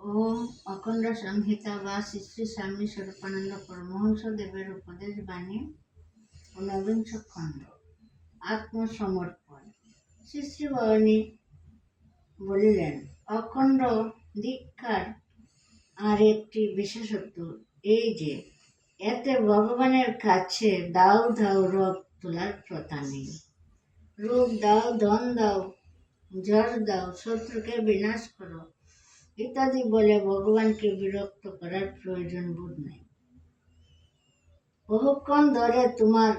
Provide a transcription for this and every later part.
ওম অখণ্ড সংহিতা বা শ্রী শ্রী স্বামী স্বরূপানন্দ পরমহংস দেবের উপদেশ বাণী ঊনবিংশ খণ্ড আত্মসমর্পণ। শ্রী শ্রী ভবানী বলিলেন, অখণ্ড দীক্ষার আর একটি বিশেষত্ব এই যে এতে ভগবানের কাছে দাও দাও রব তোলার প্রথা নেই। রূপ দাও, ধন দাও, যশ দাও, শত্রুকে বিনাশ করো ইত্যাদি বলে ভগবানকে বিরক্ত করার প্রয়োজন বোধ নাই। বহুক্ষণ ধরে তোমার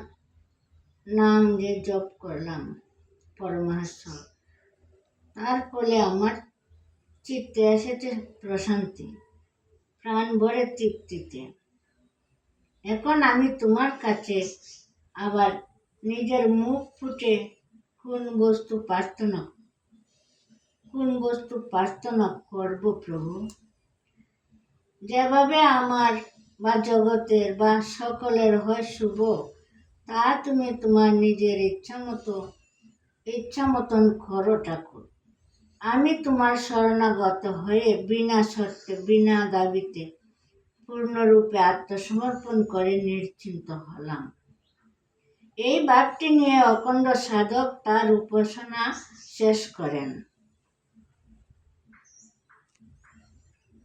নাম যে জপ করলাম পরমাশ্বর, তার ফলে আমার চিত্তে এসেছে প্রশান্তি, প্রাণ ভরে তৃপ্তিতে। এখন আমি তোমার কাছে আবার নিজের মুখ ফুটে কোন বস্তু প্রার্থনা করব প্রভু? যেভাবে আমার বা জগতের বা সকলের হয় শুভ, তা তুমি তোমার নিজের ইচ্ছা মতন করো ঠাকুর। আমি তোমার শরণাগত হয়ে বিনা শর্তে বিনা দাবিতে পূর্ণরূপে আত্মসমর্পণ করে নিশ্চিন্ত হলাম। এই ভাবটি নিয়ে অখণ্ড সাধক তার উপাসনা শেষ করেন।